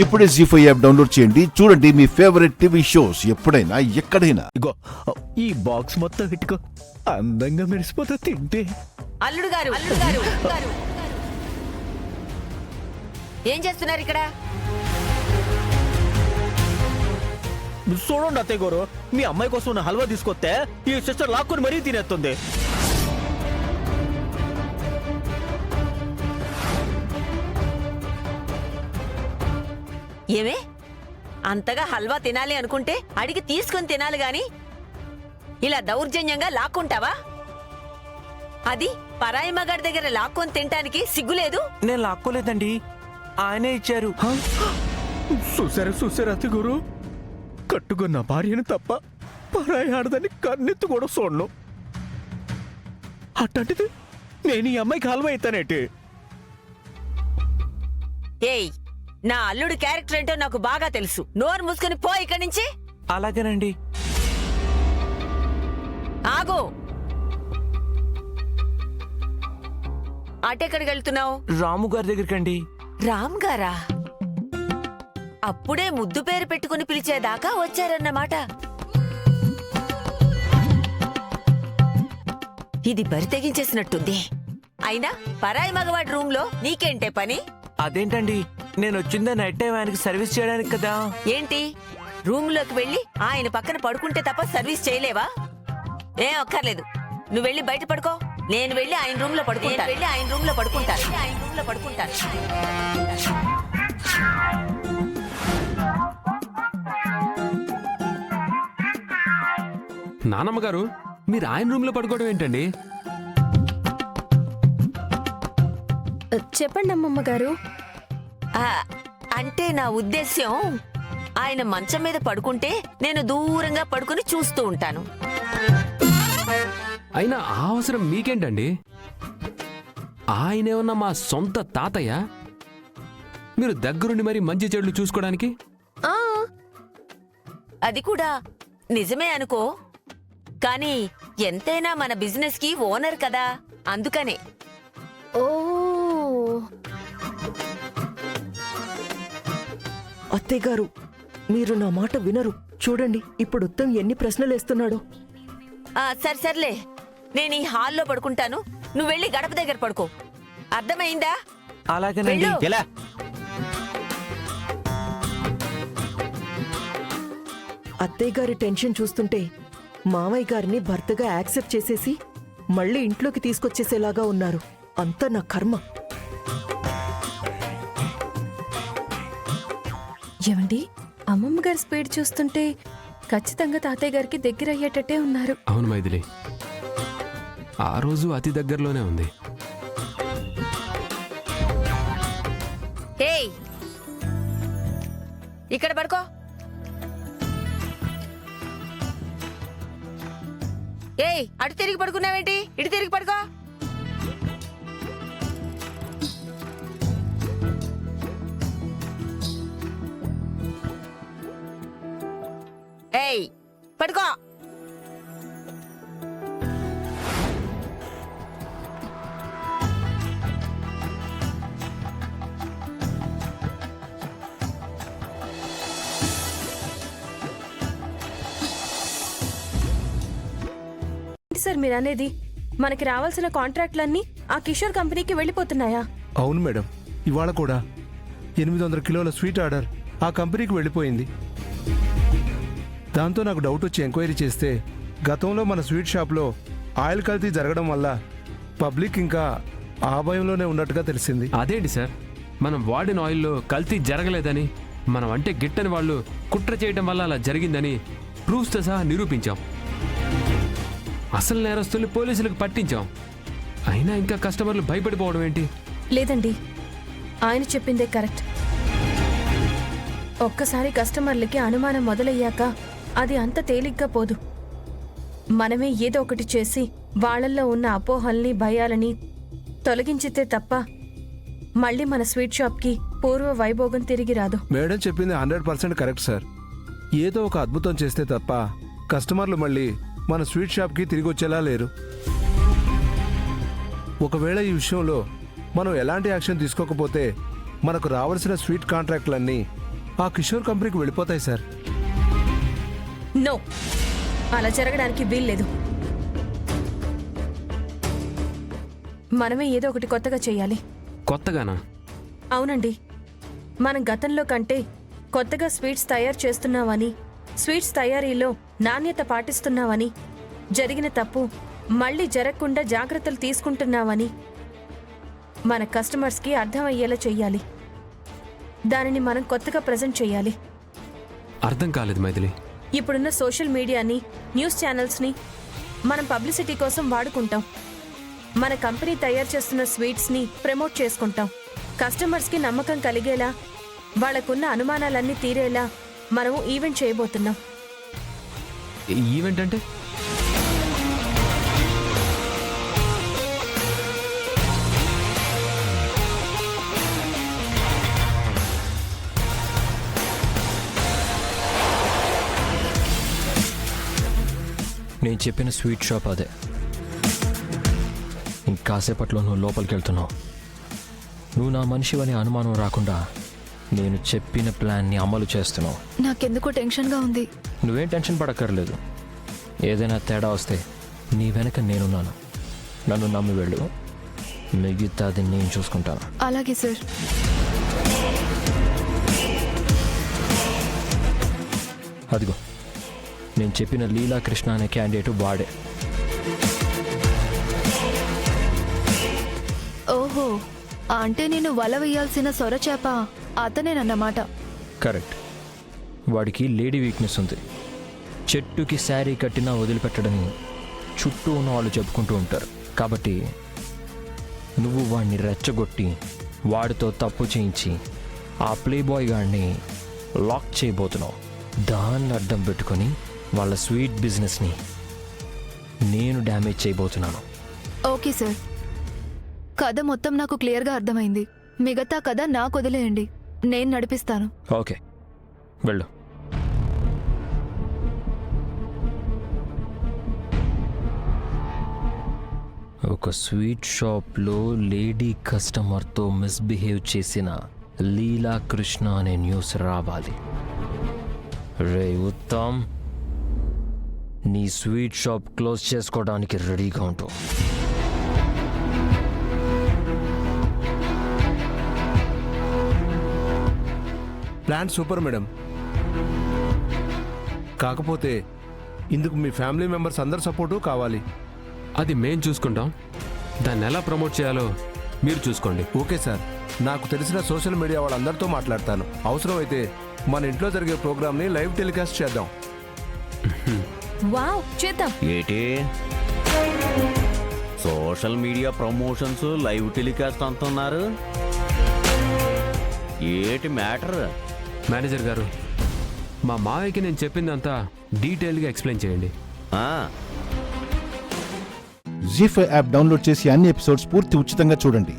ఇప్పుడే జీ5 app download చేయండి. చూడండి మీ ఫేవరెట్ టీవీ షోస్ ఎప్పుడైనా ఎక్కడైనా. ఇగో ఈ బాక్స్ మొత్తం పెట్టుకో, అందంగా మెరిసిపోతా తింటే. అల్లుడు గారు ఏం చేస్తున్నారు ఇక్కడ? చూడండి అత్తయ్య గారు, మీ అమ్మాయి కోసం ఉన్న హల్వా తీసుకొస్తే ఈ సిస్టర్ లాక్కుని మరీ తినేస్తుంది. ఏమే అంతగా హల్వా తినాలి అనుకుంటే అడిగి తీసుకొని తినాలి గాని ఇలా దౌర్జన్యంగా లాక్కుంటావా? అది పరాయి మగాడి దగ్గర లాక్కొని తినటానికి సిగ్గులేదు? నేను లాక్కోలేదండి, ఆయనే ఇచ్చారు. చూసారా అత్తయ్య గారు, కట్టుకున్న భార్యను తప్ప పరాయి ఆడదాన్ని కన్నెత్తు కూడా చూడను. అట్టంటిది నేను ఈ అమ్మాయికి హల్వా ఇస్తానేటి? ఏయ్, నా అల్లుడు క్యారెక్టర్ ఏంటో నాకు బాగా తెలుసు. నోరు మూసుకొని పో ఇక్కడి నుంచి. అలాగేనండి. ఆగో, అటెక్కడికి వెళ్తున్నావు? రాము గారి దగ్గరికండి. రామ్ గారా? అప్పుడే ముద్దు పేరు పెట్టుకుని పిలిచేదాకా వచ్చారన్నమాట. ఇది బరి తెగించేసినట్టుంది. అయినా పరాయి మగవాడి రూమ్ లో నీకేంటే పని? అదేంటండి, నేను వచ్చిందే నైట్ టైం ఆయనకి సర్వీస్ చేయడానికి కదా. ఏంటి, రూమ్ లోకి వెళ్ళి ఆయన పక్కన పడుకుంటే తప్ప సర్వీస్ చేయలేవా? ఏం అక్కర్లేదు, నువ్వు వెళ్ళి బయట పడుకో. నేను వెళ్ళి ఆయన రూమ్ లో పడుకుంటాను. నానమ్మ గారు, మీరు ఆయన రూమ్ లో పడుకోవడం ఏంటండి? చెప్పండి అమ్మమ్మ గారు. అంటే నా ఉద్దేశ్యం, ఆయన మంచం మీద పడుకుంటే నేను దూరంగా పడుకుని చూస్తూ ఉంటాను. అయినా ఆ అవసరం మీకేంటండి? ఆయనేమన్నా మా సొంత తాతయ్య? మీరు దగ్గరుండి మరి మంచి చెడులు చూసుకోవడానికి? అది కూడా నిజమే అనుకో, కానీ ఎంతైనా మన బిజినెస్ కి ఓనర్ కదా, అందుకనే. ఓ, అత్తయ్య గారు, మీరు నా మాట వినరు. చూడండి ఇప్పుడు ఉత్తమ్ ఎన్ని ప్రశ్నలు వేస్తున్నాడో. సర్లే, నేను ఈ హాల్లో పడుకుంటాను. నువ్వు వెళ్ళి గడప దగ్గర పడుకో. అర్థమైందా? అలాగేనండి. వెళ్ళు. ఎలా? అత్తయ్య గారి టెన్షన్ చూస్తుంటే మావయ్య గారిని భర్తగా యాక్సెప్ట్ చేసేసి మళ్ళీ ఇంట్లోకి తీసుకొచ్చేసేలాగా ఉన్నారు. అంతా నా కర్మ. ఏమండి, అమ్మమ్మ గారి స్పీడ్ చూస్తుంటే ఖచ్చితంగా తాతయ్య గారికి దగ్గర అయ్యేటట్టే ఉన్నారు. అవును మైథిలి, ఆ రోజు అతి దగ్గరలోనే ఉంది. ఏయ్, ఇక్కడ పడుకో. ఏయ్, అటు తిరిగి పడుకున్నావేంటి? ఇటు తిరిగి పడుకో. ఏయ్, పడుకో. సార్ మీరు అనేది, మనకి రావాల్సిన కాంట్రాక్ట్లన్నీ ఆ కిషోర్ కంపెనీకి వెళ్ళిపోతున్నాయా? అవును మేడం, ఇవాళ కూడా 800 కిలోల స్వీట్ ఆర్డర్ ఆ కంపెనీకి వెళ్ళిపోయింది. దాంతో నాకు డౌట్ వచ్చి ఎంక్వైరీ చేస్తే గతంలో మన స్వీట్ షాప్లో ఆయిల్ కల్తీ జరగడం వల్ల పబ్లిక్ ఇంకా ఆ భయంలోనే ఉన్నట్టుగా తెలిసింది. అదేంటి సార్, మనం వాడిన ఆయిల్లో కల్తీ జరగలేదని, మనం అంటే గిట్టని వాళ్ళు కుట్ర చేయడం వల్ల అలా జరిగిందని ప్రూఫ్స్తో సహా నిరూపించాం. అసలు నేరస్తుల్ని పోలీసులకు పట్టించాం. అయినా ఇంకా కస్టమర్లు భయపడిపోవడం ఏంటి? లేదండి, ఆయన చెప్పిందే కరెక్ట్. ఒక్కసారి కస్టమర్లకి అనుమానం మొదలయ్యాక అది అంత తేలిగ్గా పోదు. మనమే ఏదో ఒకటి చేసి వాళ్ళల్లో ఉన్న అపోహల్ని, భయాలని తొలగించితే తప్ప మళ్ళీ మన స్వీట్ షాప్కి పూర్వ వైభోగం తిరిగి రాదు. మేడం చెప్పింది 100% కరెక్ట్ సార్. ఏదో ఒక అద్భుతం చేస్తే తప్ప కస్టమర్లు మళ్ళీ మన స్వీట్ షాప్కి తిరిగి వచ్చేలా లేరు. ఒకవేళ ఈ విషయంలో మనం ఎలాంటి యాక్షన్ తీసుకోకపోతే మనకు రావాల్సిన స్వీట్ కాంట్రాక్ట్లన్నీ ఆ కిషోర్ కంపెనీకి వెళ్ళిపోతాయి సార్. నో, అలా జరగడానికి వీల్లేదు. మనమే ఏదో ఒకటి కొత్తగా చేయాలి. కొత్తగానా? అవునండి, మనం గతంలో కంటే కొత్తగా స్వీట్స్ తయారు చేస్తున్నామని, స్వీట్స్ తయారీలో నాణ్యత పాటిస్తున్నామని, జరిగిన తప్పు మళ్ళీ జరగకుండా జాగ్రత్తలు తీసుకుంటున్నామని మన కస్టమర్స్కి అర్థమయ్యేలా చెయ్యాలి. దానిని మనం కొత్తగా ప్రజెంట్ చేయాలి. అర్థం కాలేదు మైథిలి. ఇప్పుడున్న సోషల్ మీడియాని, న్యూస్ ఛానల్స్ని మనం పబ్లిసిటీ కోసం వాడుకుంటాం. మన కంపెనీ తయారు చేస్తున్న స్వీట్స్ని ప్రమోట్ చేసుకుంటాం. కస్టమర్స్కి నమ్మకం కలిగేలా, వాళ్ళకున్న అనుమానాలన్నీ తీరేలా మనము ఈవెంట్ చేయబోతున్నాం. ఈవెంట్ అంటే? నేను చెప్పిన స్వీట్ షాప్ అదే. ఇంకాసేపట్లో నువ్వు లోపలికి వెళ్తున్నావు. నువ్వు నా మనిషివని అనుమానం రాకుండా నేను చెప్పిన ప్లాన్ని అమలు చేస్తున్నావు. నాకెందుకో టెన్షన్గా ఉంది. నువ్వేం టెన్షన్ పడక్కర్లేదు. ఏదైనా తేడా వస్తే నీ వెనక నేనున్నాను. నన్ను నమ్మి వెళ్ళు, మిగతాది నేను చూసుకుంటాను. అలాగే సార్. అదిగో నేను చెప్పిన లీలా కృష్ణ అనే క్యాండిడేట్ వాడే. ఓహో, అంటే నేను వల వేయాల్సిన సొరచేప అతనేనన్నమాట. కరెక్ట్. వాడికి లేడీ వీక్నెస్ ఉంది. చెట్టుకి శారీ కట్టినా వదిలిపెట్టడని చుట్టూ ఉన్న వాళ్ళు చెప్పుకుంటూ ఉంటారు. కాబట్టి నువ్వు వాడిని రెచ్చగొట్టి వాడితో తప్పు చేయించి ఆ ప్లే బాయ్ గాడిని లాక్ చేయబోతున్నావు. దాన్ని అడ్డం పెట్టుకొని వాళ్ళ స్వీట్ బిజినెస్ని నేను డ్యామేజ్ చేయబోతున్నాను. ఓకే సార్, కథ మొత్తం నాకు క్లియర్గా అర్థమైంది. మిగతా కథ నాకు వదిలేయండి, నేను నడిపిస్తాను. ఓకే, వెళ్ళు. ఒక స్వీట్ షాప్లో లేడీ కస్టమర్తో మిస్బిహేవ్ చేసిన లీలా కృష్ణ అనే న్యూస్ రావాలి. రే ఉత్తమ్, నీ స్వీట్ షాప్ క్లోజ్ చేసుకోవడానికి రెడీగా ఉంటావు. Plan super madam. కాకపోతే ఇందుకు మీ ఫ్యామిలీ మెంబర్స్ అందరి సపోర్టు కావాలి. అది మేం చూసుకుంటాం. దాన్ని ఎలా ప్రమోట్ చేయాలో మీరు చూసుకోండి. ఓకే సార్, నాకు తెలిసిన సోషల్ మీడియా వాళ్ళందరితో మాట్లాడతాను. అవసరమైతే మన ఇంట్లో జరిగే ప్రోగ్రామ్ని లైవ్ టెలికాస్ట్ చేద్దాం. వావ్, చేద్దాం. ఏటి social media promotions, live telecast అంటున్నారు? ఏటి మ్యాటర్? మేనేజర్ గారు, మా మావయ్యకి నేను చెప్పిందంతా డీటెయిల్గా ఎక్స్ప్లెయిన్ చేయండి. జీ5 యాప్ డౌన్లోడ్ చేసి అన్ని ఎపిసోడ్స్ పూర్తి ఉచితంగా చూడండి.